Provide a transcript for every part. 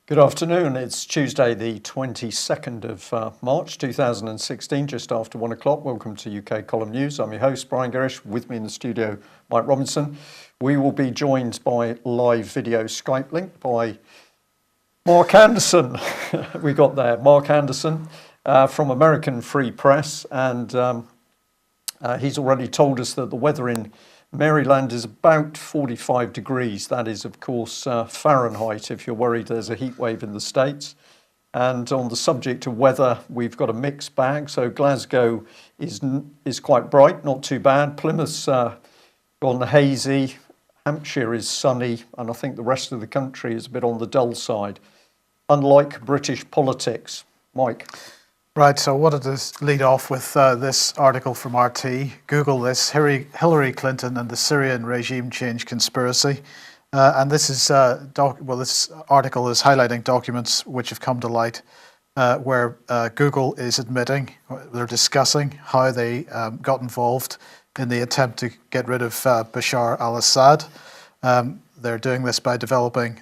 Good afternoon. It's Tuesday, the 22nd of March 2016, just after 1 o'clock. Welcome to UK Column News. I'm your host, Brian Gerrish. With me in the studio, Mike Robinson. We will be joined by live video Skype link by Mark Anderson. We got there. Mark Anderson from American Free Press. And he's already told us that the weather in Maryland is about 45 degrees. That is, of course, Fahrenheit, if you're worried there's a heat wave in the States. And on the subject of weather, we've got a mixed bag. So Glasgow is quite bright, not too bad. Plymouth's gone hazy. Hampshire is sunny. And I think the rest of the country is a bit on the dull side, unlike British politics. Mike. Right, so I wanted to lead off with this article from RT. Google this, Hillary Clinton and the Syrian regime change conspiracy. And this is, this article is highlighting documents which have come to light where Google is admitting, they're discussing how they got involved in the attempt to get rid of Bashar al-Assad. They were doing this by developing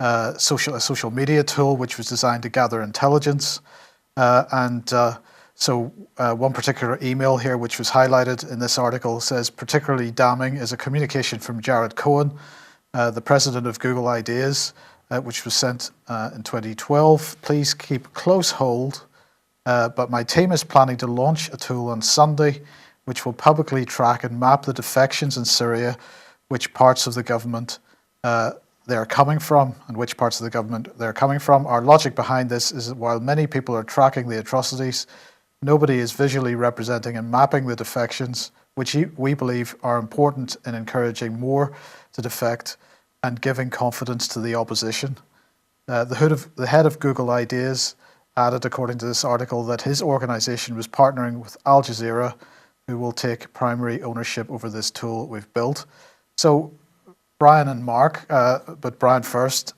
a social media tool which was designed to gather intelligence. So one particular email here which was highlighted in this article says, particularly damning is a communication from Jared Cohen, the president of Google Ideas, which was sent in 2012. Please keep close hold, but my team is planning to launch a tool on Sunday which will publicly track and map the defections in Syria, which parts of the government they're coming from and which parts of the government they're coming from. Our logic behind this is that while many people are tracking the atrocities, nobody is visually representing and mapping the defections, which we believe are important in encouraging more to defect and giving confidence to the opposition. The head of Google Ideas added, according to this article, that his organization was partnering with Al Jazeera, who will take primary ownership over this tool we've built. So Brian and Mark, but Brian first.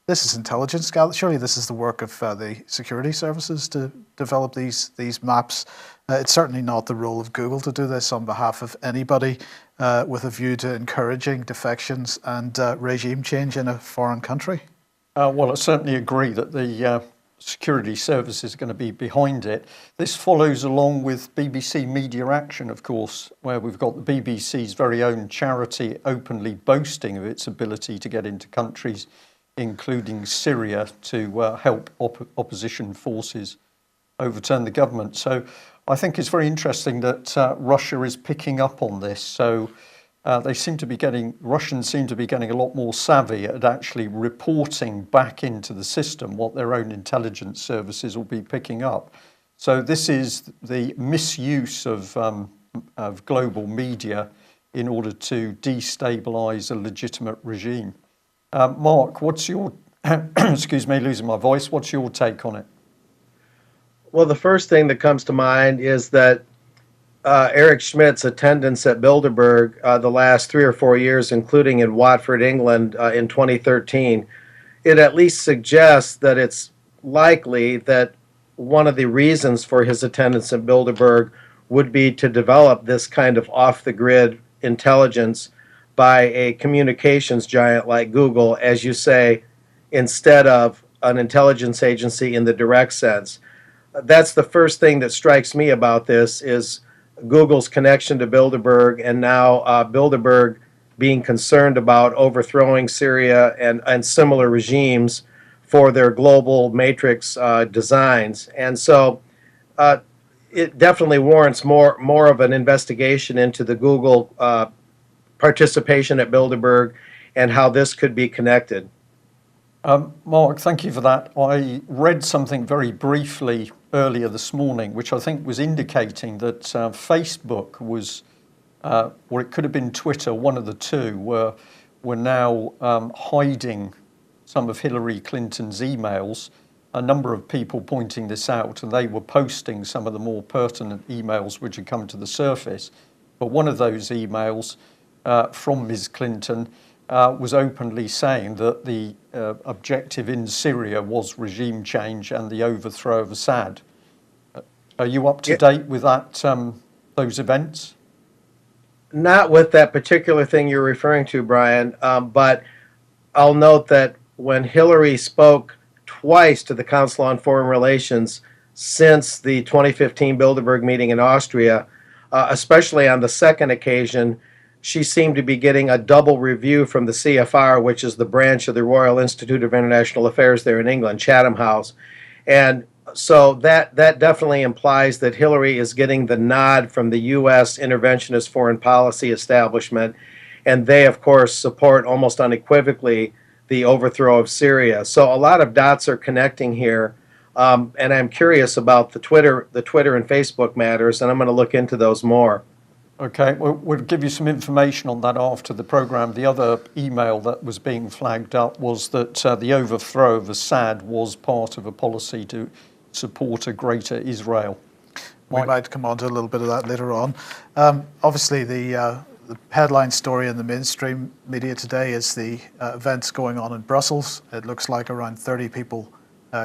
This is intelligence. Surely this is the work of the security services to develop these maps. It's certainly not the role of Google to do this on behalf of anybody with a view to encouraging defections and regime change in a foreign country. Well, I certainly agree that the security services are going to be behind it. This follows along with BBC Media Action, of course, where we've got the BBC's very own charity openly boasting of its ability to get into countries, including Syria, to help opposition forces overturn the government. So I think it's very interesting that Russia is picking up on this. So Russians seem to be getting a lot more savvy at actually reporting back into the system what their own intelligence services will be picking up. So this is the misuse of global media in order to destabilize a legitimate regime. Mark, what's your, excuse me, losing my voice, what's your take on it? Well, the first thing that comes to mind is that Eric Schmidt's attendance at Bilderberg the last 3 or 4 years, including in Watford, England in 2013, it at least suggests that it's likely that one of the reasons for his attendance at Bilderberg would be to develop this kind of off-the-grid intelligence by a communications giant like Google, as you say, instead of an intelligence agency in the direct sense. That's the first thing that strikes me about this is Google's connection to Bilderberg, and now Bilderberg being concerned about overthrowing Syria and similar regimes for their global matrix designs. And so it definitely warrants more of an investigation into the Google participation at Bilderberg and how this could be connected. Mark, thank you for that. I read something very briefly earlier this morning, which I think was indicating that Facebook was, or it could have been Twitter, one of the two, were now hiding some of Hillary Clinton's emails. A number of people pointing this out, and they were posting some of the more pertinent emails which had come to the surface. But one of those emails from Ms. Clinton was openly saying that the objective in Syria was regime change and the overthrow of Assad. Are you up to date with that, those events? Not with that particular thing you're referring to, Brian, but I'll note that when Hillary spoke twice to the Council on Foreign Relations since the 2015 Bilderberg meeting in Austria, especially on the second occasion, she seemed to be getting a double review from the CFR, which is the branch of the Royal Institute of International Affairs there in England, Chatham House. And so that definitely implies that Hillary is getting the nod from the U.S. interventionist foreign policy establishment, and they, of course, support almost unequivocally the overthrow of Syria. So a lot of dots are connecting here, and I'm curious about the Twitter and Facebook matters, and I'm going to look into those more. Okay, we'll give you some information on that after the program. The other email that was being flagged up was that the overthrow of Assad was part of a policy to support a greater Israel. We might come on to a little bit of that later on. Obviously, the headline story in the mainstream media today is the events going on in Brussels. It looks like around 30 people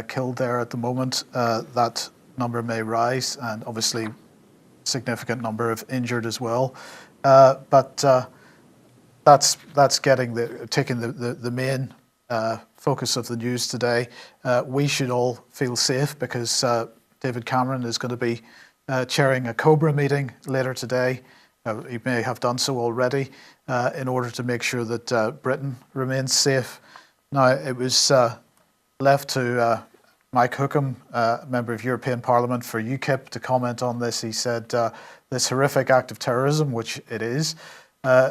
killed there at the moment. That number may rise, and obviously significant number of injured as well. But that's taking the main focus of the news today. We should all feel safe because David Cameron is going to be chairing a COBRA meeting later today. He may have done so already in order to make sure that Britain remains safe. Now, it was left to Mike Hookham, member of European Parliament for UKIP, to comment on this. He said this horrific act of terrorism, which it is,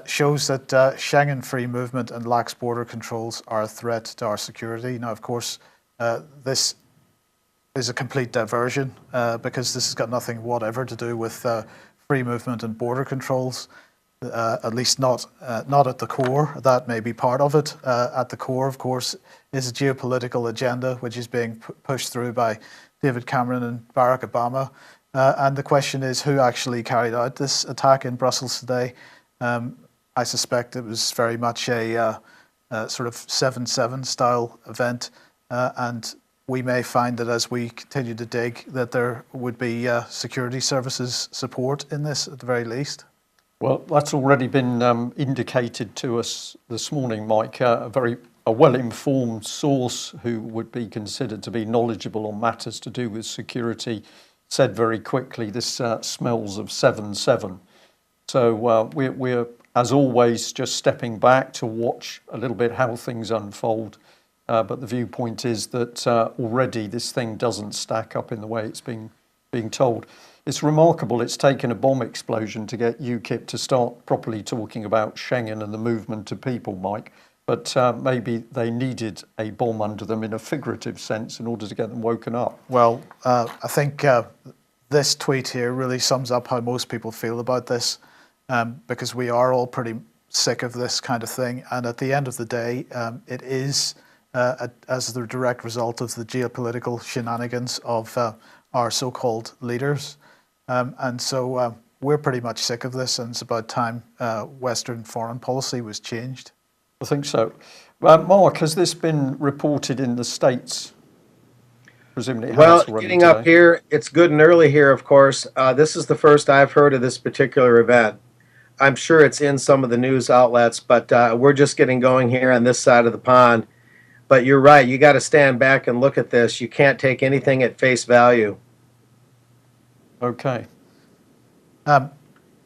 shows that Schengen free movement and lax border controls are a threat to our security. Now, of course, this is a complete diversion because this has got nothing whatever to do with free movement and border controls, at least not at the core. That may be part of it. At the core, of course, is a geopolitical agenda which is being pushed through by David Cameron and Barack Obama. And the question is, who actually carried out this attack in Brussels today? I suspect it was very much a sort of 7/7 style event, and we may find that as we continue to dig that there would be security services support in this at the very least. Well, that's already been indicated to us this morning, Mike. A well-informed source who would be considered to be knowledgeable on matters to do with security said very quickly, this smells of 7/7. So we're, as always, just stepping back to watch a little bit how things unfold. But the viewpoint is that already this thing doesn't stack up in the way it's being told. It's remarkable it's taken a bomb explosion to get UKIP to start properly talking about Schengen and the movement of people, Mike. But maybe they needed a bomb under them in a figurative sense in order to get them woken up. Well, I think this tweet here really sums up how most people feel about this, because we are all pretty sick of this kind of thing. And at the end of the day, it is as the direct result of the geopolitical shenanigans of our so-called leaders. And so we're pretty much sick of this, and it's about time Western foreign policy was changed. I think so. Mark, has this been reported in the States? Presumably it has already getting today. up here, it's good and early here, of course. This is the first I've heard of this particular event. I'm sure it's in some of the news outlets, but we're just getting going here on this side of the pond. But you're right, you got to stand back and look at this. You can't take anything at face value. Okay.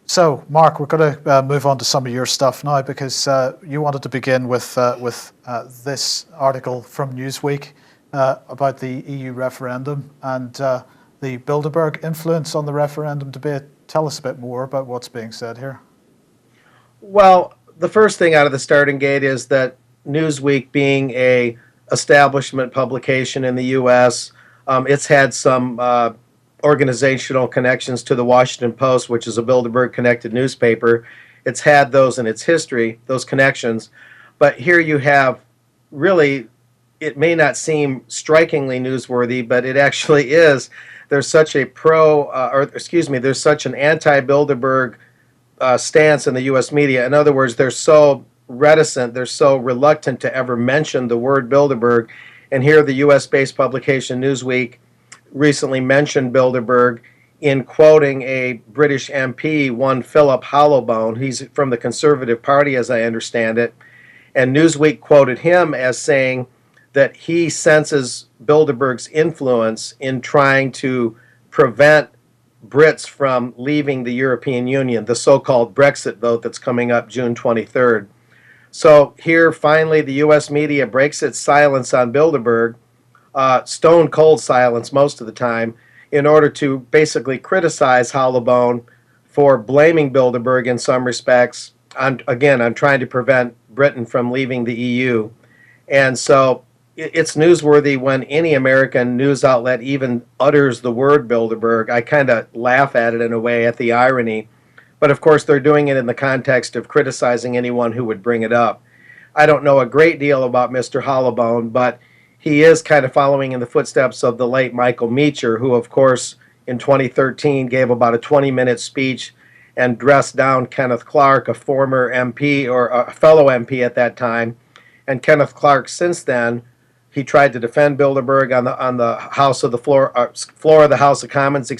So, Mark, we're going to move on to some of your stuff now, because you wanted to begin with this article from Newsweek about the EU referendum and the Bilderberg influence on the referendum debate. Tell us a bit more about what's being said here. Well, the first thing out of the starting gate is that Newsweek, being a establishment publication in the U.S., it's had some organizational connections to the Washington Post, which is a Bilderberg-connected newspaper. It's had those in its history, those connections. But here you have really, it may not seem strikingly newsworthy, but it actually is. There's such a there's such an anti-Bilderberg stance in the U.S. media. In other words, they're so reticent, they're so reluctant to ever mention the word Bilderberg. And here the U.S.-based publication Newsweek recently mentioned Bilderberg in quoting a British MP, one Philip Hollowbone. He's from the Conservative Party, as I understand it. And Newsweek quoted him as saying, that he senses Bilderberg's influence in trying to prevent Brits from leaving the European Union, the so-called Brexit vote that's coming up June 23rd. So here, finally, the U.S. media breaks its silence on Bilderberg, stone cold silence most of the time, in order to basically criticize Hollebone for blaming Bilderberg in some respects on trying to prevent Britain from leaving the EU. And so it's newsworthy when any American news outlet even utters the word Bilderberg. I kind of laugh at it in a way, at the irony. But of course, they're doing it in the context of criticizing anyone who would bring it up. I don't know a great deal about Mr. Hollebone, but he is kind of following in the footsteps of the late Michael Meacher, who, of course, in 2013 gave about a 20-minute speech and dressed down Kenneth Clark, a former MP or a fellow MP at that time. And Kenneth Clark, since then, he tried to defend Bilderberg on the floor of the House of Commons,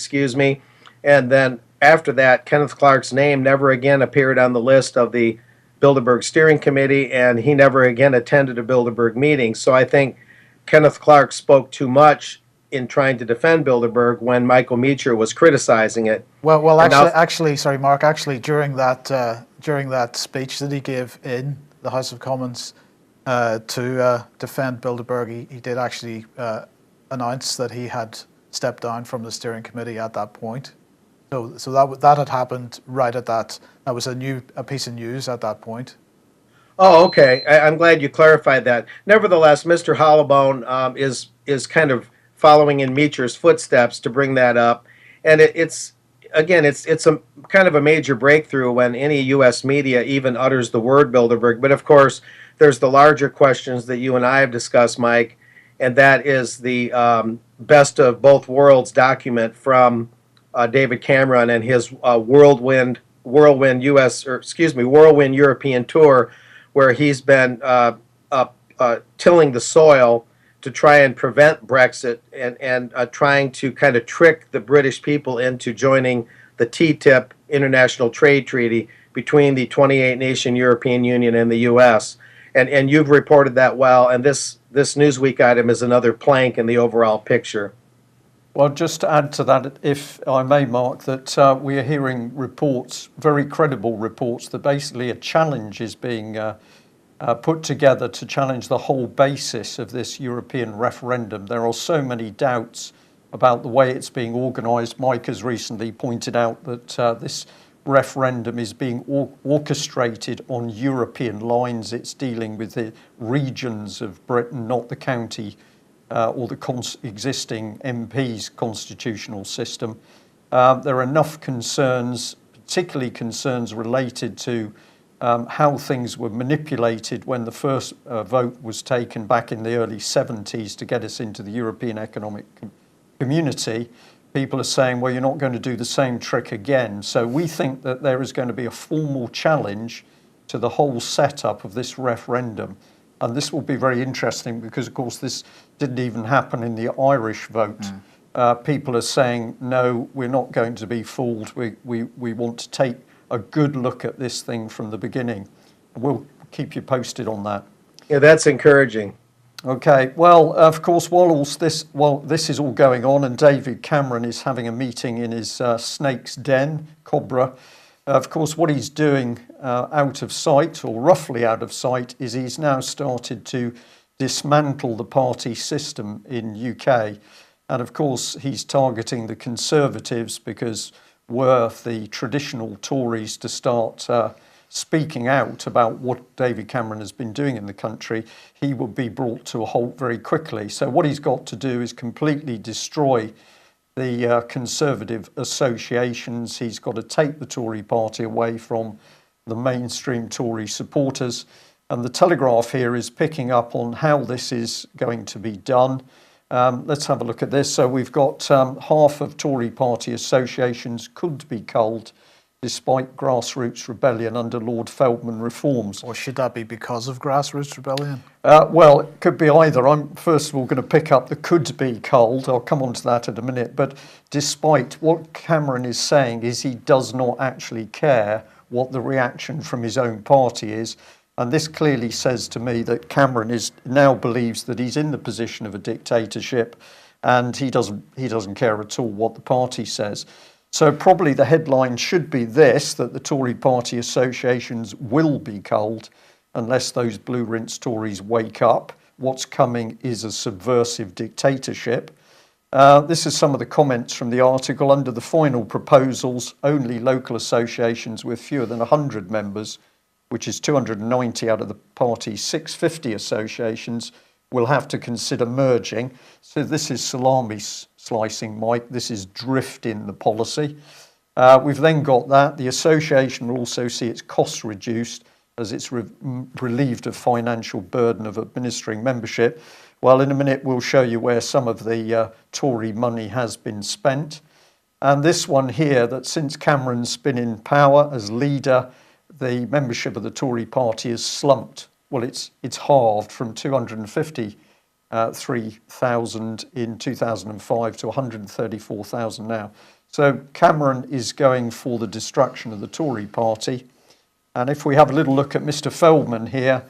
and then after that, Kenneth Clark's name never again appeared on the list of the Bilderberg Steering Committee, and he never again attended a Bilderberg meeting. So I think Kenneth Clark spoke too much in trying to defend Bilderberg when Michael Meacher was criticizing it. Well, actually, sorry, Mark. Actually, during that speech that he gave in the House of Commons to defend Bilderberg, he did actually announce that he had stepped down from the steering committee at that point. So that had happened right at that. That was a piece of news at that point. Oh, okay. I'm glad you clarified that. Nevertheless, Mr. Hollebone is kind of following in Meacher's footsteps to bring that up, and it's a kind of a major breakthrough when any U.S. media even utters the word Bilderberg. But of course, there's the larger questions that you and I have discussed, Mike, and that is the best of both worlds document from David Cameron and his whirlwind European tour, where he's been tilling the soil to try and prevent Brexit and trying to kind of trick the British people into joining the TTIP International Trade Treaty between the 28-nation European Union and the U.S. And you've reported that well, and this Newsweek item is another plank in the overall picture. Well, just to add to that, if I may, Mark, that we are hearing reports, very credible reports, that basically a challenge is being put together to challenge the whole basis of this European referendum. There are so many doubts about the way it's being organised. Mike has recently pointed out that this referendum is being orchestrated on European lines. It's dealing with the regions of Britain, not the county or the existing MP's constitutional system. There are enough concerns, particularly concerns related to how things were manipulated when the first vote was taken back in the early 70s to get us into the European Economic Community. People are saying, well, you're not going to do the same trick again. So we think that there is going to be a formal challenge to the whole setup of this referendum. And this will be very interesting because, of course, this didn't even happen in the Irish vote. People are saying, no, we're not going to be fooled. We want to take a good look at this thing from the beginning. We'll keep you posted on that. Yeah, that's encouraging. Okay, well, of course, while this is all going on and David Cameron is having a meeting in his snake's den, Cobra, of course, what he's doing out of sight, or roughly out of sight, is he's now started to dismantle the party system in UK. And of course, he's targeting the Conservatives because were the traditional Tories to start speaking out about what David Cameron has been doing in the country, he would be brought to a halt very quickly. So what he's got to do is completely destroy the Conservative associations. He's got to take the Tory party away from the mainstream Tory supporters. And the Telegraph here is picking up on how this is going to be done. Let's have a look at this. So we've got half of Tory party associations could be culled despite grassroots rebellion under Lord Feldman reforms. Or should that be because of grassroots rebellion? Well, it could be either. I'm first of all going to pick up the could be culled. I'll come on to that in a minute. But despite what Cameron is saying is he does not actually care what the reaction from his own party is. And this clearly says to me that Cameron now believes that he's in the position of a dictatorship, and he doesn't care at all what the party says. So probably the headline should be this, that the Tory party associations will be culled unless those blue rinse Tories wake up. What's coming is a subversive dictatorship. This is some of the comments from the article. Under the final proposals, only local associations with fewer than 100 members, which is 290 out of the party's 650 associations, will have to consider merging. So this is salami slicing, Mike. This is drift in the policy. We've then got that. The association will also see its costs reduced as it's relieved of financial burden of administering membership. Well, in a minute, we'll show you where some of the Tory money has been spent. And this one here, that since Cameron's been in power as leader, the membership of the Tory party has slumped. Well, it's halved from 253,000 in 2005 to 134,000 now. So Cameron is going for the destruction of the Tory party. And if we have a little look at Mr. Feldman here,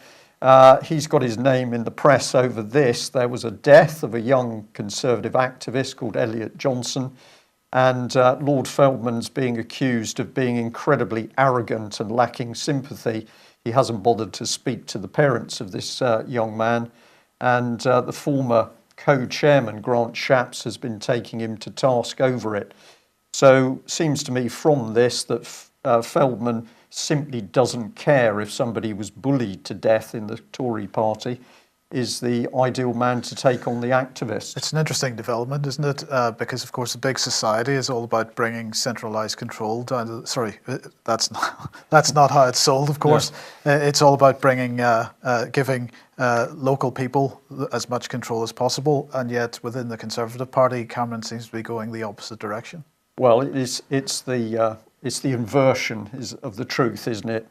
he's got his name in the press over this. There was a death of a young Conservative activist called Elliot Johnson, and Lord Feldman's being accused of being incredibly arrogant and lacking sympathy. He hasn't bothered to speak to the parents of this young man, and the former co-chairman, Grant Shapps, has been taking him to task over it. So seems to me from this that Feldman simply doesn't care if somebody was bullied to death in the Tory party, is the ideal man to take on the activists. It's an interesting development, isn't it? Because, of course, a big society is all about bringing centralised control down to, that's not how it's sold, of course. Yeah. It's all about bringing, giving local people as much control as possible, and yet within the Conservative Party, Cameron seems to be going the opposite direction. Well, it's the inversion of the truth, isn't it?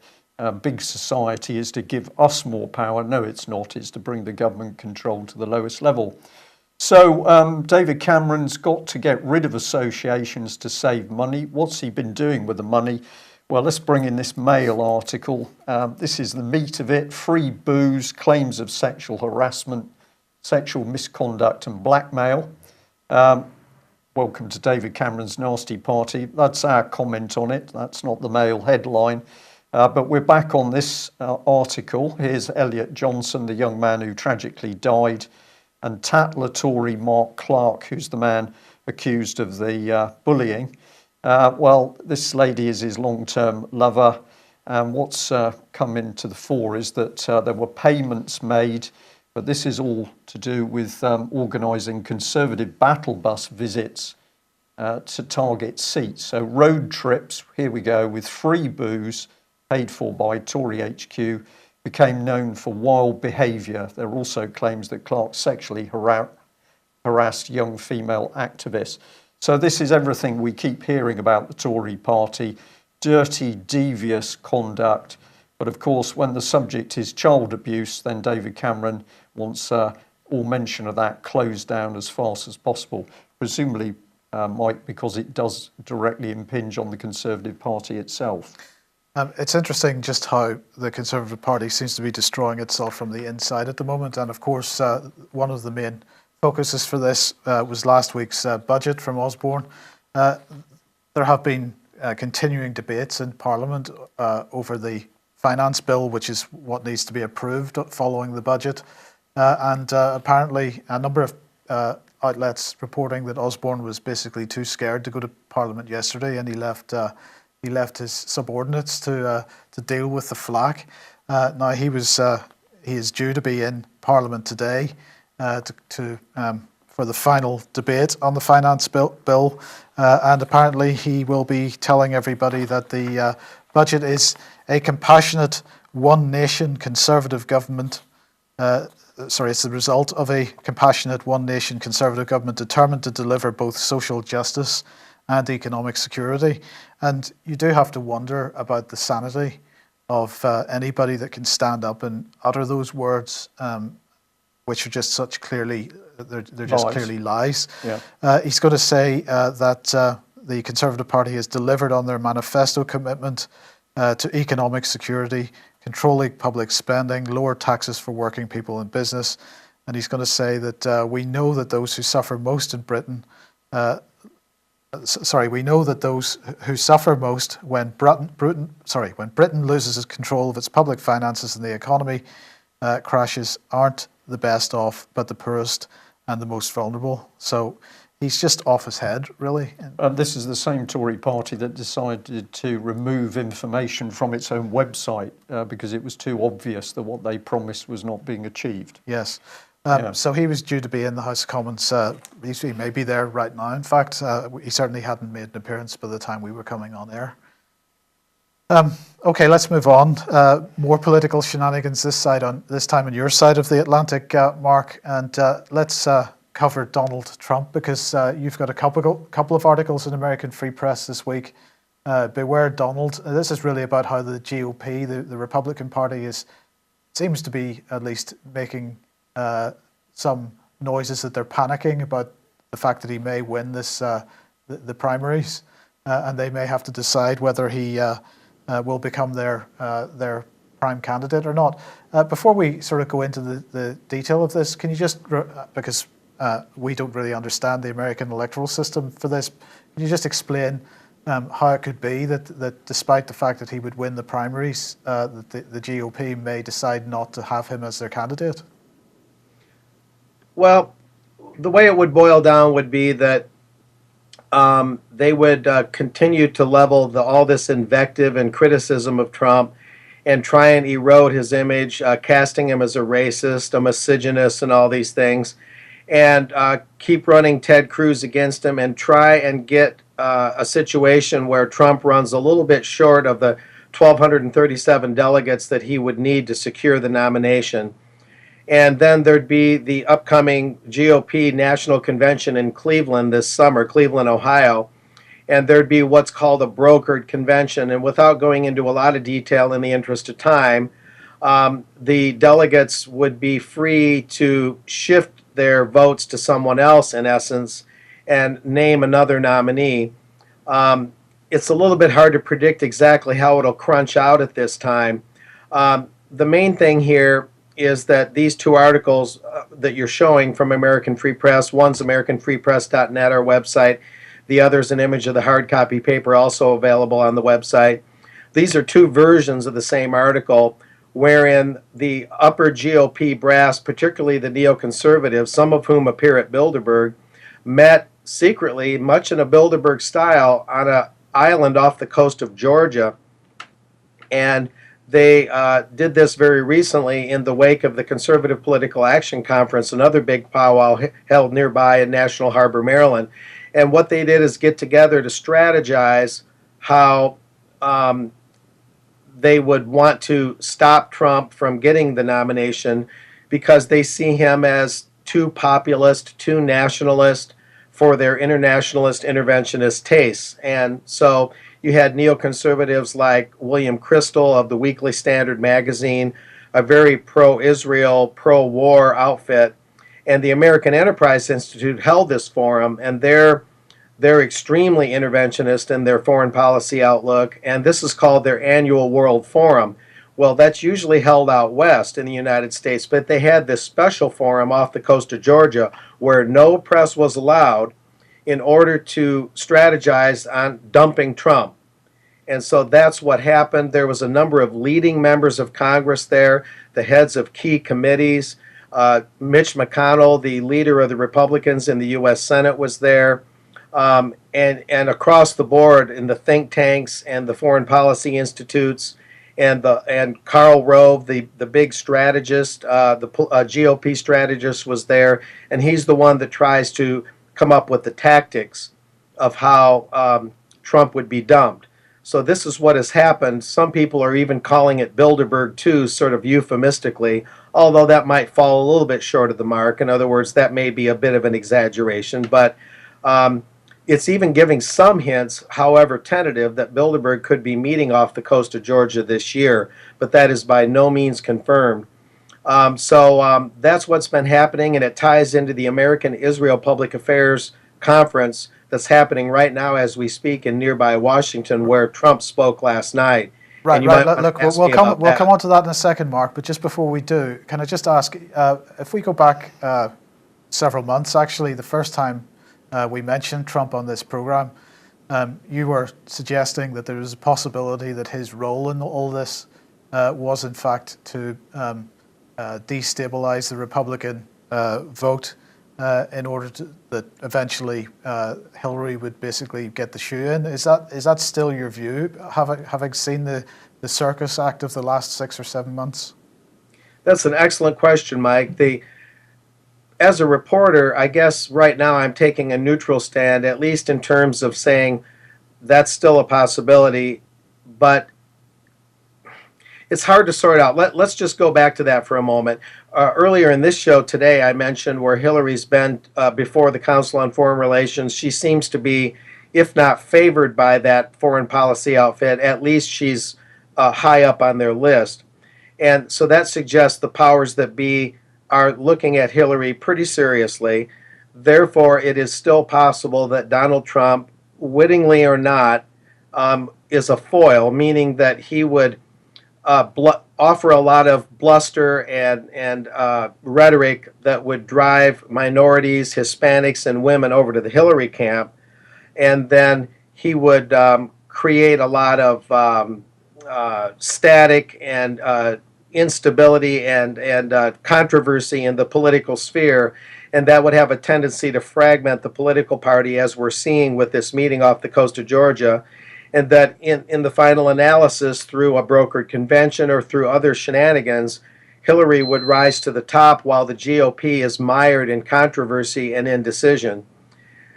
Big society is to give us more power. No, it's not. It's to bring the government control to the lowest level. So David Cameron's got to get rid of associations to save money. What's he been doing with the money? Well, let's bring in this Mail article. This is the meat of it. Free booze, claims of sexual harassment, sexual misconduct and blackmail. Welcome to David Cameron's nasty party. That's our comment on it. That's not the Mail headline. But we're back on this article. Here's Elliot Johnson, the young man who tragically died, and Tatler Tory Mark Clark, who's the man accused of the bullying. Well, this lady is his long-term lover. And what's come into the fore is that there were payments made, but this is all to do with organising Conservative battle bus visits to target seats. So road trips, here we go, with free booze, paid for by Tory HQ, became known for wild behaviour. There are also claims that Clark sexually harassed young female activists. So this is everything we keep hearing about the Tory party, dirty, devious conduct. But of course, when the subject is child abuse, then David Cameron wants all mention of that closed down as fast as possible, presumably, Mike, because it does directly impinge on the Conservative Party itself. It's interesting just how the Conservative Party seems to be destroying itself from the inside at the moment. And of course, one of the main focuses for this was last week's budget from Osborne. There have been continuing debates in Parliament over the finance bill, which is what needs to be approved following the budget. And apparently a number of outlets reporting that Osborne was basically too scared to go to Parliament yesterday, and he left his subordinates to deal with the flak. Now he is due to be in Parliament today for the final debate on the finance bill, and apparently he will be telling everybody that the budget is a compassionate one nation Conservative government. It's the result of a compassionate one nation Conservative government determined to deliver both social justice and economic security. And you do have to wonder about the sanity of anybody that can stand up and utter those words, which are just such clearly, they're just clearly lies. Yeah. He's going to say that the Conservative Party has delivered on their manifesto commitment to economic security, controlling public spending, lower taxes for working people and business. And he's going to say that we know that those who suffer most in Britain, we know that those who suffer most when Britain loses control of its public finances and the economy crashes aren't the best off, but the poorest and the most vulnerable. So he's just off his head, really. And this is the same Tory party that decided to remove information from its own website because it was too obvious that what they promised was not being achieved. Yes. So he was due to be in the House of Commons. He may be there right now. In fact, he certainly hadn't made an appearance by the time we were coming on air. Okay, let's move on. More political shenanigans this time on your side of the Atlantic, Mark. And let's cover Donald Trump, because you've got a couple of articles in American Free Press this week. Beware Donald. This is really about how the GOP, the Republican Party, seems to be at least making some noises that they're panicking about the fact that he may win the primaries, and they may have to decide whether he will become their prime candidate or not. Before we sort of go into the detail of this, can you just, because we don't really understand the American electoral system for this, can you just explain how it could be that despite the fact that he would win the primaries, that the GOP may decide not to have him as their candidate? Well, the way it would boil down would be that they would continue to level all this invective and criticism of Trump and try and erode his image, casting him as a racist, a misogynist, and all these things, and keep running Ted Cruz against him and try and get a situation where Trump runs a little bit short of the 1,237 delegates that he would need to secure the nomination. And then there'd be the upcoming GOP National Convention in Cleveland this summer, Cleveland, Ohio. And there'd be what's called a brokered convention. And without going into a lot of detail in the interest of time, the delegates would be free to shift their votes to someone else, in essence, and name another nominee. It's a little bit hard to predict exactly how it'll crunch out at this time. The main thing here is that these two articles that you're showing from American Free Press, one's AmericanFreePress.net, our website, the other's an image of the hard copy paper also available on the website. These are two versions of the same article wherein the upper GOP brass, particularly the neoconservatives, some of whom appear at Bilderberg, met secretly, much in a Bilderberg style, on an island off the coast of Georgia. And they did this very recently in the wake of the Conservative Political Action Conference, another big powwow held nearby in National Harbor, Maryland. And what they did is get together to strategize how they would want to stop Trump from getting the nomination, because they see him as too populist, too nationalist for their internationalist interventionist tastes. And so you had neoconservatives like William Kristol of the Weekly Standard magazine, a very pro-Israel, pro-war outfit, and the American Enterprise Institute held this forum, and they're extremely interventionist in their foreign policy outlook, and this is called their annual World Forum. Well, that's usually held out west in the United States, but they had this special forum off the coast of Georgia where no press was allowed in order to strategize on dumping Trump. And so that's what happened. There was a number of leading members of Congress there, the heads of key committees. Mitch McConnell, the leader of the Republicans in the U.S. Senate, was there. And across the board in the think tanks and the foreign policy institutes, and Karl Rove, the big strategist, the GOP strategist, was there, and he's the one that tries to come up with the tactics of how Trump would be dumped. So this is what has happened. Some people are even calling it Bilderberg 2, sort of euphemistically, although that might fall a little bit short of the mark. In other words, that may be a bit of an exaggeration, but it's even giving some hints, however tentative, that Bilderberg could be meeting off the coast of Georgia this year, but that is by no means confirmed. So that's what's been happening, and it ties into the American Israel Public Affairs Conference that's happening right now as we speak in nearby Washington, where Trump spoke last night. Right, And you right. might want Look, to ask we'll me come about we'll that. come on to that in a second, Mark. But just before we do, can I just ask if we go back several months? Actually, the first time we mentioned Trump on this program, you were suggesting that there was a possibility that his role in all this was, in fact, to destabilize the Republican vote in order that eventually Hillary would basically get the shoe in. Is that still your view? Having seen the circus act of the last 6 or 7 months? That's an excellent question, Mike. As a reporter, I guess right now I'm taking a neutral stand, at least in terms of saying that's still a possibility, but it's hard to sort out. Let's just go back to that for a moment. Earlier in this show today, I mentioned where Hillary's been before the Council on Foreign Relations. She seems to be, if not favored by that foreign policy outfit, at least she's high up on their list. And so that suggests the powers that be are looking at Hillary pretty seriously. Therefore, it is still possible that Donald Trump, wittingly or not, is a foil, meaning that he would offer a lot of bluster and rhetoric that would drive minorities, Hispanics, and women over to the Hillary camp. And then he would create a lot of static and instability and controversy in the political sphere, and that would have a tendency to fragment the political party, as we're seeing with this meeting off the coast of Georgia, and that in the final analysis, through a brokered convention or through other shenanigans, Hillary would rise to the top while the GOP is mired in controversy and indecision.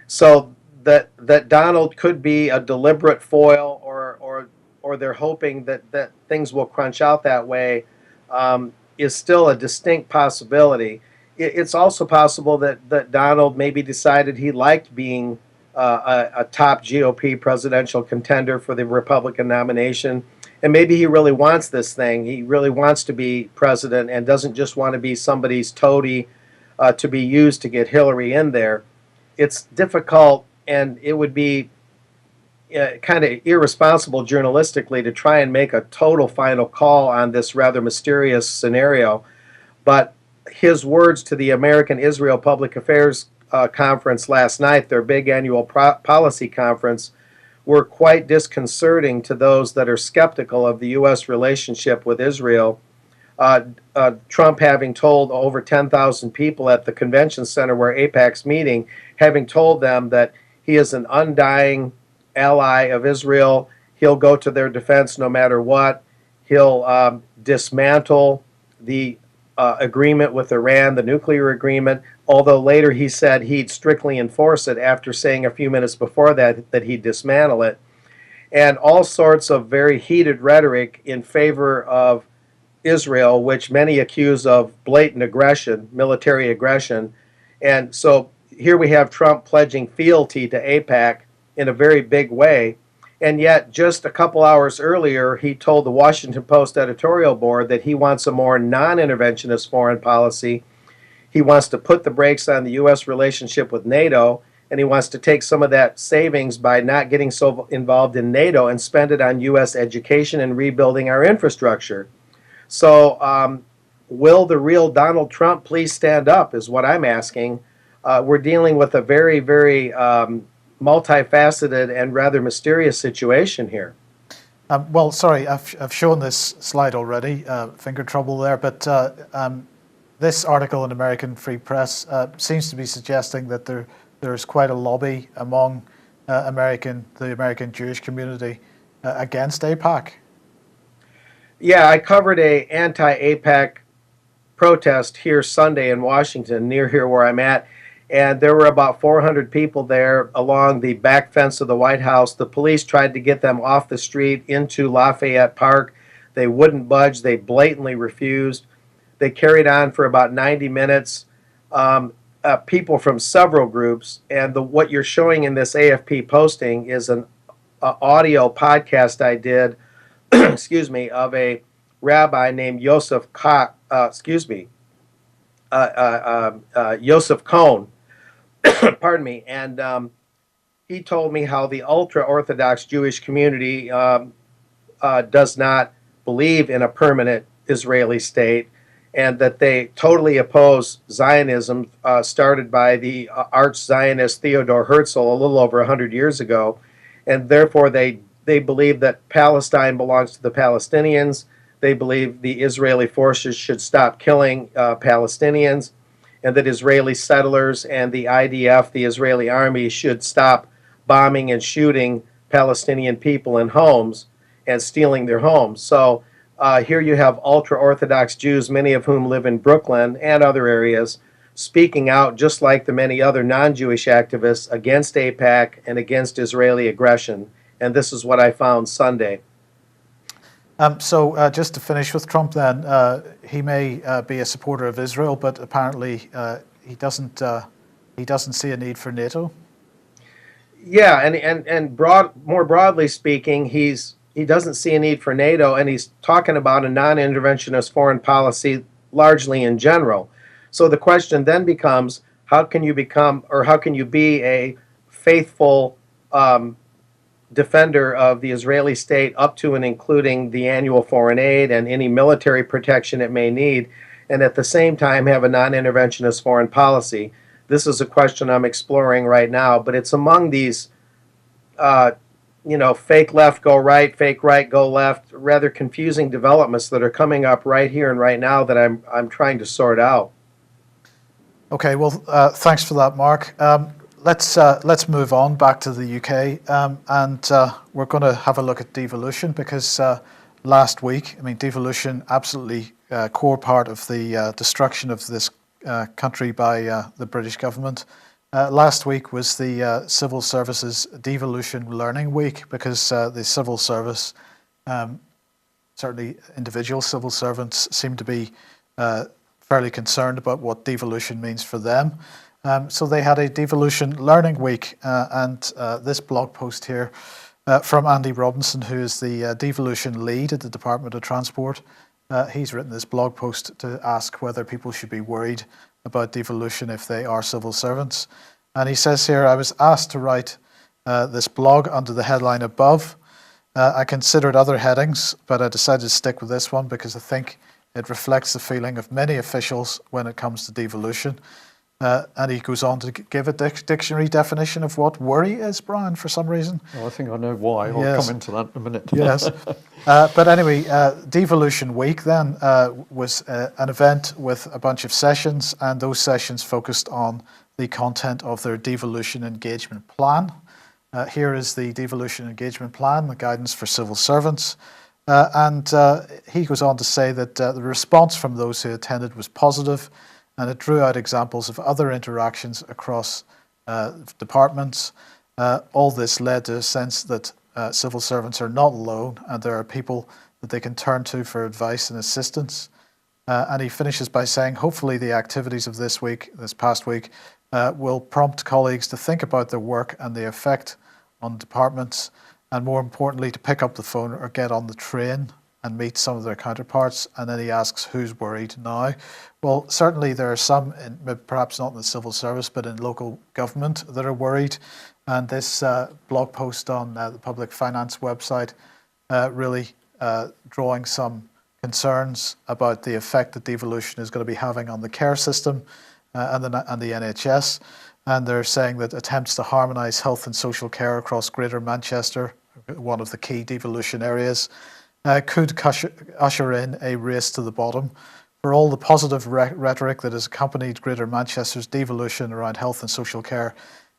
So that Donald could be a deliberate foil, or they're hoping that things will crunch out that way, is still a distinct possibility. It's also possible that Donald maybe decided he liked being a top GOP presidential contender for the Republican nomination, and maybe he really wants this thing. He really wants to be president and doesn't just want to be somebody's toady to be used to get Hillary in there. It's difficult, and it would be kind of irresponsible journalistically to try and make a total final call on this rather mysterious scenario. But his words to the American Israel Public Affairs Conference last night, their big annual policy conference, were quite disconcerting to those that are skeptical of the U.S. relationship with Israel. Trump having told over 10,000 people at the convention center where AIPAC's meeting, having told them that he is an undying ally of Israel. He'll go to their defense no matter what. He'll dismantle the agreement with Iran, the nuclear agreement, although later he said he'd strictly enforce it after saying a few minutes before that he'd dismantle it. And all sorts of very heated rhetoric in favor of Israel, which many accuse of blatant aggression, military aggression. And so here we have Trump pledging fealty to AIPAC in a very big way. And yet, just a couple hours earlier, he told the Washington Post editorial board that he wants a more non-interventionist foreign policy. He wants to put the brakes on the U.S. relationship with NATO, and he wants to take some of that savings by not getting so involved in NATO and spend it on U.S. education and rebuilding our infrastructure. So will the real Donald Trump please stand up is what I'm asking. We're dealing with a very, very multifaceted and rather mysterious situation here. Well, sorry, I've shown this slide already, finger trouble there, but this article in American Free Press seems to be suggesting that there's quite a lobby among the American Jewish community against AIPAC. Yeah, I covered a anti-AIPAC protest here Sunday in Washington, near here where I'm at, and there were about 400 people there along the back fence of the White House. The police tried to get them off the street into Lafayette Park. They wouldn't budge. They blatantly refused. They carried on for about 90 minutes. People from several groups, and what you're showing in this AFP posting is an audio podcast I did, excuse me, of a rabbi named Yosef Yosef Cohn. Pardon me. And he told me how the ultra-Orthodox Jewish community does not believe in a permanent Israeli state, and that they totally oppose Zionism, started by the arch-Zionist Theodor Herzl a little over 100 years ago, and therefore they believe that Palestine belongs to the Palestinians. They believe the Israeli forces should stop killing Palestinians, and that Israeli settlers and the IDF, the Israeli army, should stop bombing and shooting Palestinian people in homes and stealing their homes. So here you have ultra-Orthodox Jews, many of whom live in Brooklyn and other areas, speaking out just like the many other non-Jewish activists against AIPAC and against Israeli aggression. And this is what I found Sunday. So just to finish with Trump then, he may be a supporter of Israel, but apparently he doesn't see a need for NATO. Yeah, and more broadly speaking, he doesn't see a need for NATO, and he's talking about a non-interventionist foreign policy largely in general. So the question then becomes, how can you be a faithful defender of the Israeli state up to and including the annual foreign aid and any military protection it may need, and at the same time have a non-interventionist foreign policy? This is a question I'm exploring right now, but it's among these, fake left, go right, fake right, go left, rather confusing developments that are coming up right here and right now that I'm trying to sort out. Okay, well, thanks for that, Mark. Let's move on back to the UK, and we're going to have a look at devolution, because last week, devolution, absolutely core part of the destruction of this country by the British government. Last week was the Civil Service's Devolution Learning Week, because the civil service, certainly individual civil servants, seem to be fairly concerned about what devolution means for them. So they had a Devolution Learning Week, and this blog post here from Andy Robinson, who is the devolution lead at the Department of Transport. He's written this blog post to ask whether people should be worried about devolution if they are civil servants. And he says here, I was asked to write this blog under the headline above. I considered other headings, but I decided to stick with this one because I think it reflects the feeling of many officials when it comes to devolution. And he goes on to give a dictionary definition of what worry is, Brian, for some reason. Well, I think I know why. I'll come into that in a minute. Yes. But anyway, Devolution Week then was an event with a bunch of sessions, and those sessions focused on the content of their devolution engagement plan. Here is the devolution engagement plan, the guidance for civil servants. And he goes on to say that the response from those who attended was positive, and it drew out examples of other interactions across departments. All this led to a sense that civil servants are not alone, and there are people that they can turn to for advice and assistance. And he finishes by saying, hopefully the activities of this past week, will prompt colleagues to think about their work and the effect on departments, and more importantly, to pick up the phone or get on the train and meet some of their counterparts. And then he asks, who's worried now? Well, certainly there are some, perhaps not in the civil service, but in local government that are worried. And this blog post on the Public Finance website really drawing some concerns about the effect that devolution is going to be having on the care system and the NHS. And they're saying that attempts to harmonise health and social care across Greater Manchester, one of the key devolution areas, could usher in a race to the bottom. For all the positive rhetoric that has accompanied Greater Manchester's devolution around health and social care,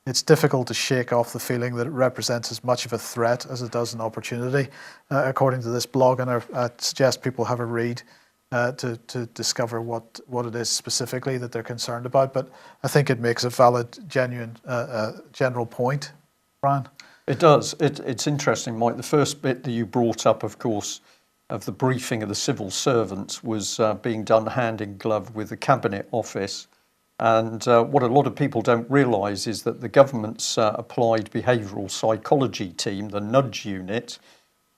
it's difficult to shake off the feeling that it represents as much of a threat as it does an opportunity, according to this blog. And I suggest people have a read to discover what it is specifically that they're concerned about. But I think it makes a valid, genuine, general point, Brian. It does. It's interesting, Mike. The first bit that you brought up, of course, of the briefing of the civil servants was being done hand in glove with the Cabinet Office. And what a lot of people don't realise is that the government's applied behavioural psychology team, the nudge unit,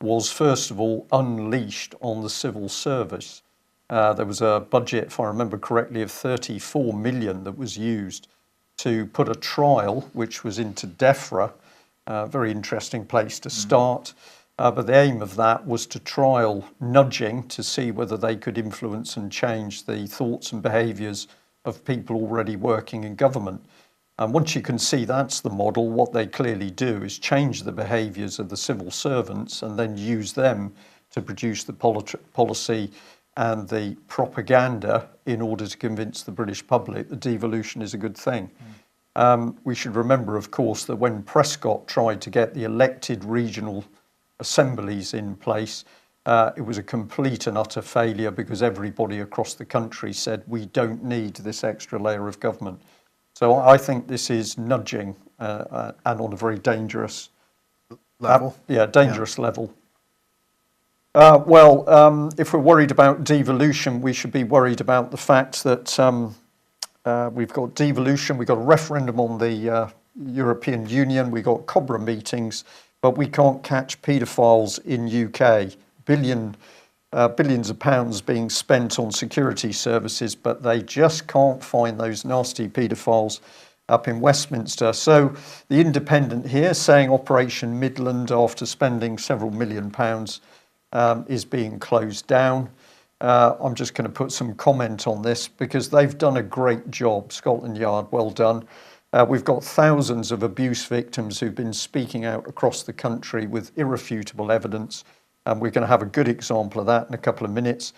was first of all unleashed on the civil service. There was a budget, if I remember correctly, of 34 million that was used to put a trial, which was into DEFRA, a very interesting place to start. But the aim of that was to trial nudging to see whether they could influence and change the thoughts and behaviours of people already working in government. And once you can see that's the model, what they clearly do is change the behaviours of the civil servants and then use them to produce the policy and the propaganda in order to convince the British public that devolution is a good thing. We should remember, of course, that when Prescott tried to get the elected regional assemblies in place, it was a complete and utter failure because everybody across the country said we don't need this extra layer of government. So I think this is nudging and on a very dangerous level. Dangerous level. If we're worried about devolution, we should be worried about the fact that we've got devolution, we've got a referendum on the European Union, we've got Cobra meetings, but we can't catch paedophiles in UK. Billions of pounds being spent on security services, but they just can't find those nasty paedophiles up in Westminster. So the Independent here saying Operation Midland, after spending several £million, is being closed down. I'm just going to put some comment on this because they've done a great job. Scotland Yard, well done. We've got thousands of abuse victims who've been speaking out across the country with irrefutable evidence. And we're going to have a good example of that in a couple of minutes.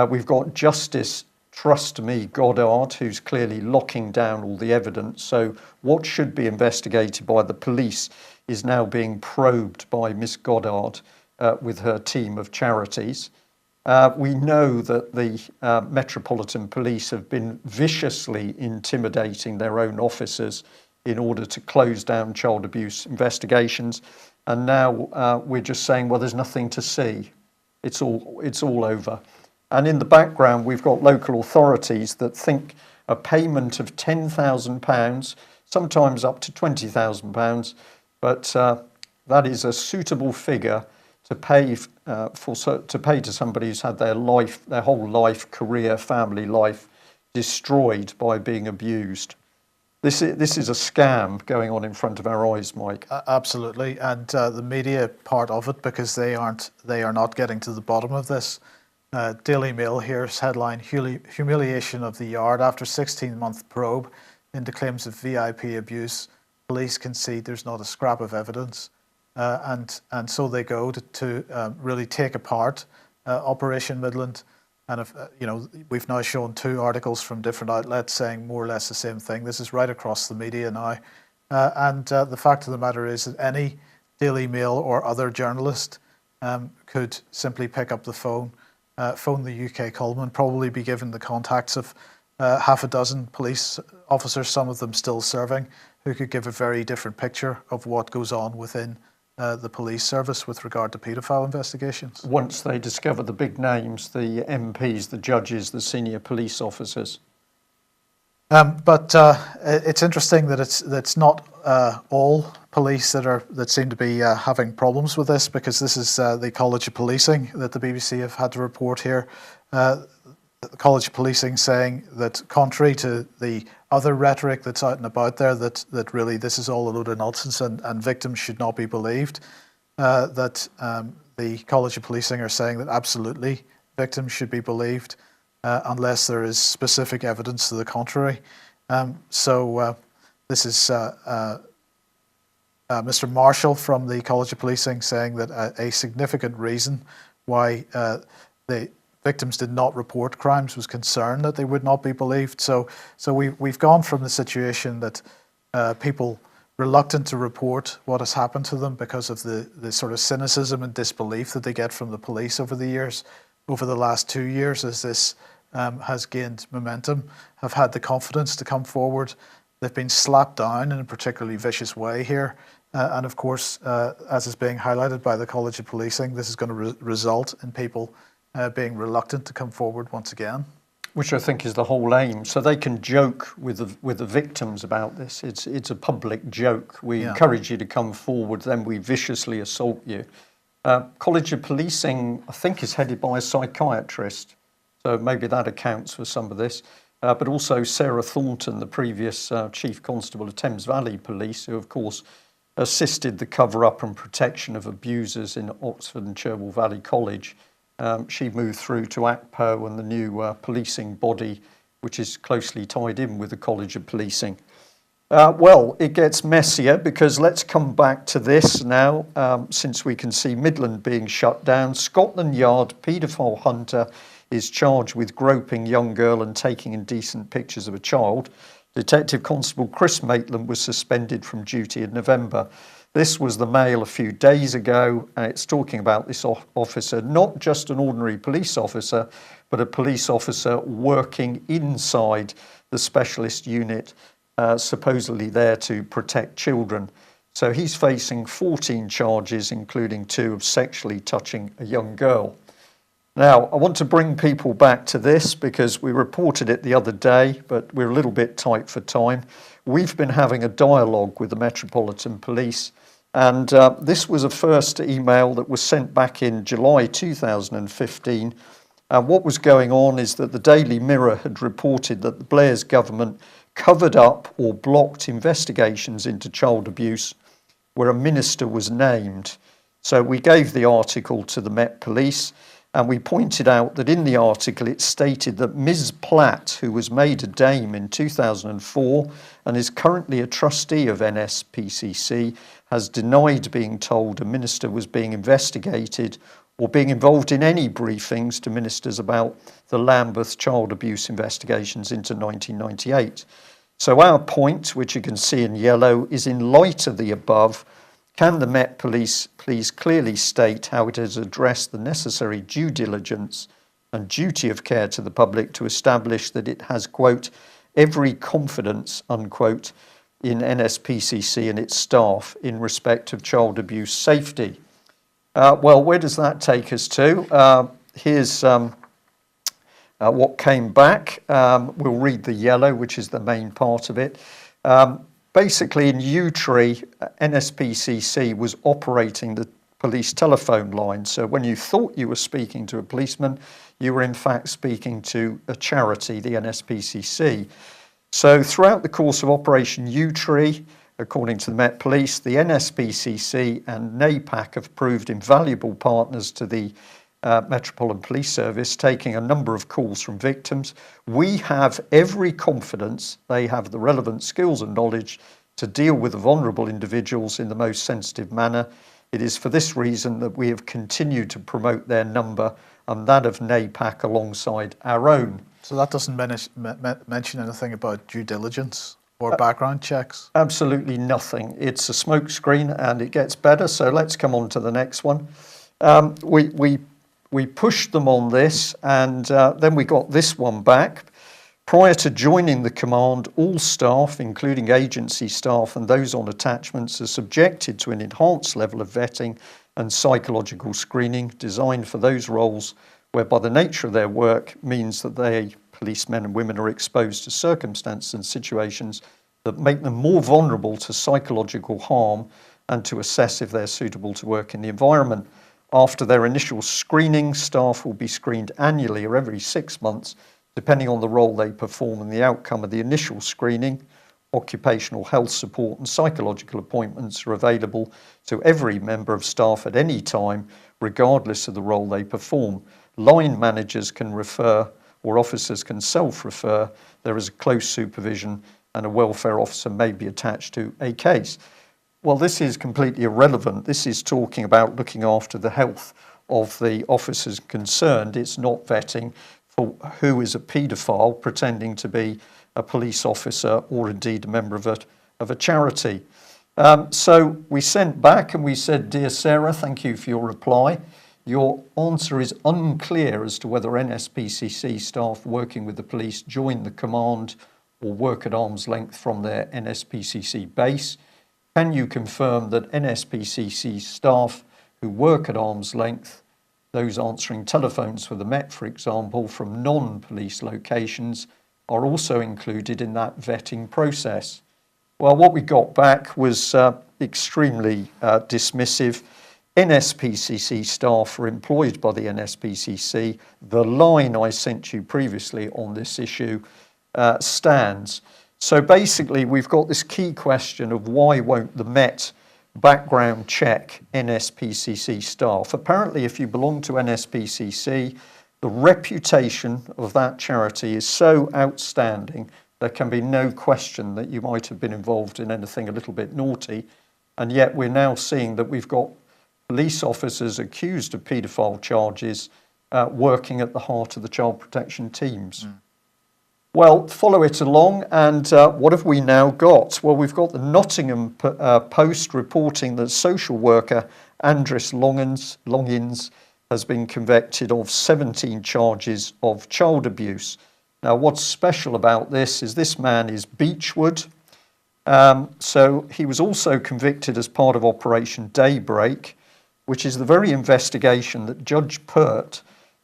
We've got Justice, trust me, Goddard, who's clearly locking down all the evidence. So what should be investigated by the police is now being probed by Miss Goddard with her team of charities. We know that the Metropolitan Police have been viciously intimidating their own officers in order to close down child abuse investigations. And now we're just saying, well, there's nothing to see. It's all over. And in the background, we've got local authorities that think a payment of £10,000, sometimes up to £20,000, but that is a suitable figure to pay to somebody who's had their whole life, career, family life destroyed by being abused. This is a scam going on in front of our eyes, Mike. Absolutely, and the media part of it, because they are not getting to the bottom of this. Daily Mail here's headline: humiliation of the Yard after 16-month probe into claims of VIP abuse. Police concede there's not a scrap of evidence. And so they go to really take apart Operation Midland. And if, we've now shown 2 articles from different outlets saying more or less the same thing. This is right across the media now. The fact of the matter is that any Daily Mail or other journalist could simply pick up the phone the UK Coleman, probably be given the contacts of half a dozen police officers, some of them still serving, who could give a very different picture of what goes on within the police service with regard to paedophile investigations. Once they discover the big names, the MPs, the judges, the senior police officers. But it's interesting that it's not all police that seem to be having problems with this, because this is the College of Policing that the BBC have had to report here. The College of Policing saying that, contrary to the other rhetoric that's out and about there, that really this is all a load of nonsense and victims should not be believed, that the College of Policing are saying that absolutely victims should be believed unless there is specific evidence to the contrary. This is Mr. Marshall from the College of Policing saying that a significant reason why the victims did not report crimes was concern that they would not be believed. So we've gone from the situation that people reluctant to report what has happened to them because of the sort of cynicism and disbelief that they get from the police over the years, over the last 2 years, as this has gained momentum, have had the confidence to come forward. They've been slapped down in a particularly vicious way here. And of course, as is being highlighted by the College of Policing, this is going to result in people being reluctant to come forward once again. Which I think is the whole aim. So they can joke with the victims about this. It's a public joke. We encourage you to come forward, then we viciously assault you. College of Policing, I think, is headed by a psychiatrist. So maybe that accounts for some of this. But also Sarah Thornton, the previous Chief Constable of Thames Valley Police, who, of course, assisted the cover-up and protection of abusers in Oxford and Cherwell Valley College. She moved through to ACPO and the new policing body, which is closely tied in with the College of Policing. Well, it gets messier because let's come back to this now, since we can see Midland being shut down. Scotland Yard paedophile hunter is charged with groping young girl and taking indecent pictures of a child. Detective Constable Chris Maitland was suspended from duty in November. This was the Mail a few days ago, and it's talking about this officer, not just an ordinary police officer, but a police officer working inside the specialist unit, supposedly there to protect children. So he's facing 14 charges, including 2 of sexually touching a young girl. Now, I want to bring people back to this because we reported it the other day, but we're a little bit tight for time. We've been having a dialogue with the Metropolitan Police, and this was a first email that was sent back in July 2015. And what was going on is that the Daily Mirror had reported that the Blair's government covered up or blocked investigations into child abuse where a minister was named. So we gave the article to the Met Police, and we pointed out that in the article it stated that Ms. Platt, who was made a dame in 2004 and is currently a trustee of NSPCC, has denied being told a minister was being investigated or being involved in any briefings to ministers about the Lambeth child abuse investigations into 1998. So our point, which you can see in yellow, is in light of the above, can the Met Police please clearly state how it has addressed the necessary due diligence and duty of care to the public to establish that it has, quote, every confidence, unquote, in NSPCC and its staff in respect of child abuse safety? Well, where does that take us to? Here's what came back. We'll read the yellow, which is the main part of it. Basically, in Yewtree, NSPCC was operating the police telephone line. So when you thought you were speaking to a policeman, you were in fact speaking to a charity, the NSPCC. So throughout the course of Operation Yewtree, according to the Met Police, the NSPCC and NAPAC have proved invaluable partners to the Metropolitan Police Service, taking a number of calls from victims. We have every confidence they have the relevant skills and knowledge to deal with the vulnerable individuals in the most sensitive manner. It is for this reason that we have continued to promote their number and that of NAPAC alongside our own. So that doesn't mention anything about due diligence or background checks? Absolutely nothing. It's a smokescreen, and it gets better. So let's come on to the next one. We pushed them on this, and then we got this one back. Prior to joining the command, all staff, including agency staff and those on attachments, are subjected to an enhanced level of vetting and psychological screening designed for those roles whereby the nature of their work means that they, policemen and women, are exposed to circumstances and situations that make them more vulnerable to psychological harm and to assess if they're suitable to work in the environment. After their initial screening, staff will be screened annually or every 6 months, depending on the role they perform and the outcome of the initial screening. Occupational health support and psychological appointments are available to every member of staff at any time, regardless of the role they perform. Line managers can refer, or officers can self-refer. There is a close supervision, and a welfare officer may be attached to a case. Well, this is completely irrelevant. This is talking about looking after the health of the officers concerned. It's not vetting for who is a paedophile pretending to be a police officer or indeed a member of a charity. So we sent back and we said, Dear Sarah, thank you for your reply. Your answer is unclear as to whether NSPCC staff working with the police join the command or work at arm's length from their NSPCC base. Can you confirm that NSPCC staff who work at arm's length, those answering telephones for the Met, for example, from non-police locations, are also included in that vetting process? Well, what we got back was extremely dismissive. NSPCC staff are employed by the NSPCC. The line I sent you previously on this issue stands. So basically, we've got this key question of why won't the Met background check NSPCC staff. Apparently, if you belong to NSPCC, the reputation of that charity is so outstanding, there can be no question that you might have been involved in anything a little bit naughty. And yet we're now seeing that we've got police officers accused of paedophile charges working at the heart of the child protection teams. Well, follow it along, and what have we now got? Well, we've got the Nottingham Post reporting that social worker Andris Longins has been convicted of 17 charges of child abuse. Now, what's special about this man is Beechwood. So he was also convicted as part of Operation Daybreak, which is the very investigation that Judge Pert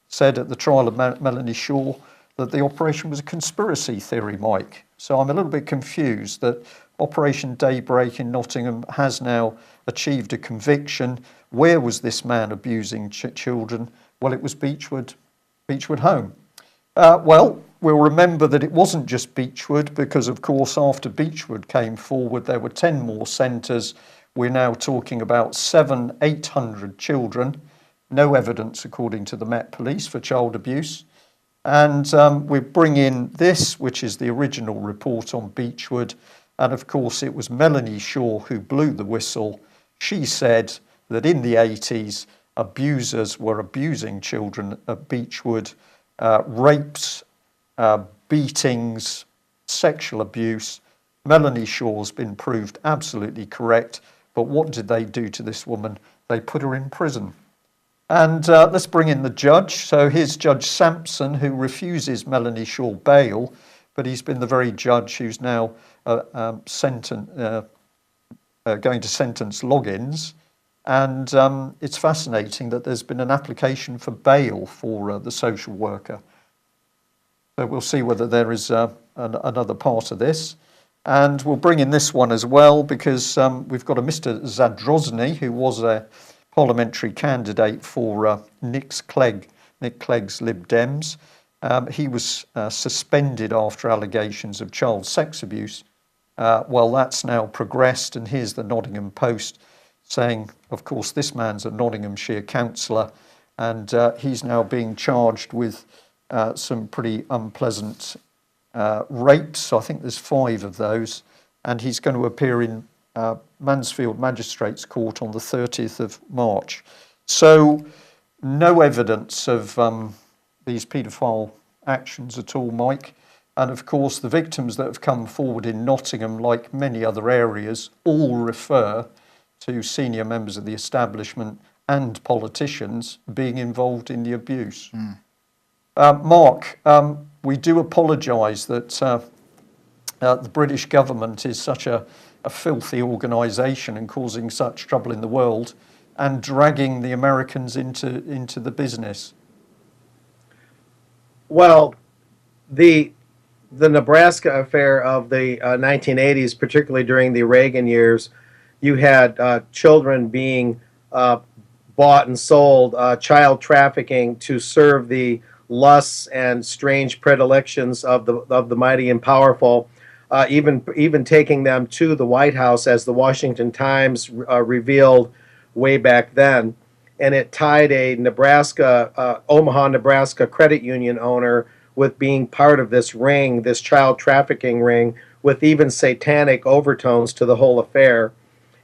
said at the trial of Melanie Shaw that the operation was a conspiracy theory, Mike. So I'm a little bit confused that Operation Daybreak in Nottingham has now achieved a conviction. Where was this man abusing children? Well, it was Beechwood Home. Well, we'll remember that it wasn't just Beechwood, because of course after Beechwood came forward there were 10 more centres. We're now talking about 800 children. No evidence, according to the Met Police, for child abuse. And we bring in this, which is the original report on Beechwood. And of course, it was Melanie Shaw who blew the whistle. She said that in the 80s, abusers were abusing children at Beechwood. Rapes, beatings, sexual abuse. Melanie Shaw's been proved absolutely correct. But what did they do to this woman? They put her in prison. And let's bring in the judge. So here's Judge Sampson, who refuses Melanie Shaw bail, but he's been the very judge who's now going to sentence Logins. And it's fascinating that there's been an application for bail for the social worker. So we'll see whether there is another part of this. And we'll bring in this one as well, because we've got a Mr. Zadrozny, who was a parliamentary candidate for Nick Clegg's Lib Dems. He was suspended after allegations of child sex abuse. Well, that's now progressed, and here's the Nottingham Post saying, of course, this man's a Nottinghamshire councillor, and he's now being charged with some pretty unpleasant rapes. I think there's 5 of those, and he's going to appear in Mansfield Magistrates Court on the 30th of March. So no evidence of these paedophile actions at all, Mike. And of course, the victims that have come forward in Nottingham, like many other areas, all refer to senior members of the establishment and politicians being involved in the abuse. Mark, we do apologise that the British government is such a filthy organisation and causing such trouble in the world and dragging the Americans into the business. Well, the Nebraska affair of the 1980s, particularly during the Reagan years, you had children being bought and sold, child trafficking to serve the lusts and strange predilections of the mighty and powerful. Even taking them to the White House, as the Washington Times revealed way back then. And it tied a Omaha, Nebraska credit union owner with being part of this ring, this child trafficking ring, with even satanic overtones to the whole affair.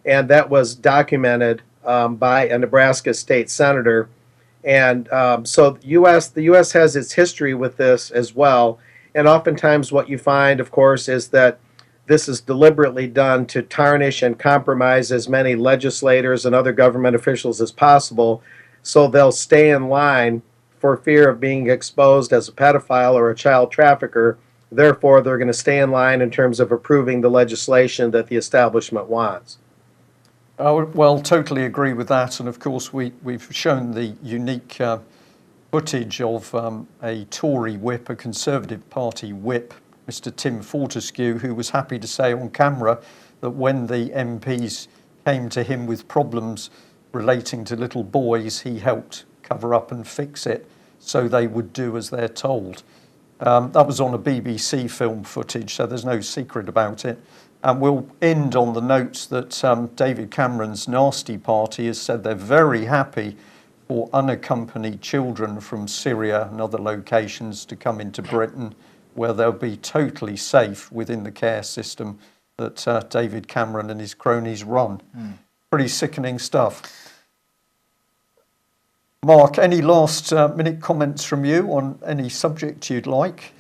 And that was documented by a Nebraska state senator. And so the U.S. has its history with this as well. And oftentimes what you find, of course, is that this is deliberately done to tarnish and compromise as many legislators and other government officials as possible, so they'll stay in line for fear of being exposed as a pedophile or a child trafficker. Therefore, they're going to stay in line in terms of approving the legislation that the establishment wants. Well, totally agree with that. And of course, we've shown the unique footage of a Tory whip, a Conservative Party whip, Mr. Tim Fortescue, who was happy to say on camera that when the MPs came to him with problems relating to little boys, he helped cover up and fix it so they would do as they're told. That was on a BBC film footage, so there's no secret about it. And we'll end on the notes that David Cameron's Nasty Party has said they're very happy for unaccompanied children from Syria and other locations to come into Britain, where they'll be totally safe within the care system that David Cameron and his cronies run. Pretty sickening stuff. Mark, any last minute comments from you on any subject you'd like?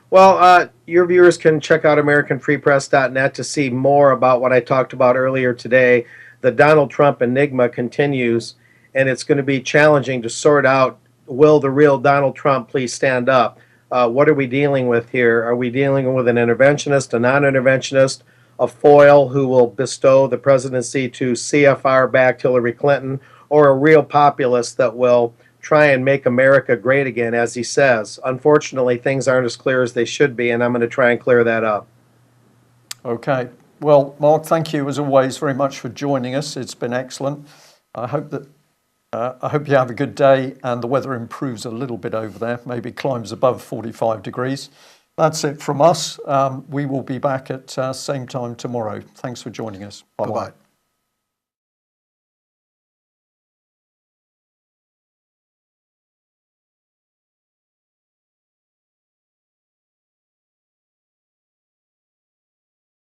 Well, your viewers can check out AmericanFreePress.net to see more about what I talked about earlier today. The Donald Trump enigma continues, and it's going to be challenging to sort out, will the real Donald Trump please stand up? What are we dealing with here? Are we dealing with an interventionist, a non-interventionist, a foil who will bestow the presidency to CFR-backed Hillary Clinton, or a real populist that will try and make America great again, as he says? Unfortunately, things aren't as clear as they should be, and I'm going to try and clear that up. Okay. Well, Mark, thank you as always very much for joining us. It's been excellent. I hope you have a good day and the weather improves a little bit over there, maybe climbs above 45 degrees. That's it from us. We will be back at same time tomorrow. Thanks for joining us. Bye-bye. Bye-bye.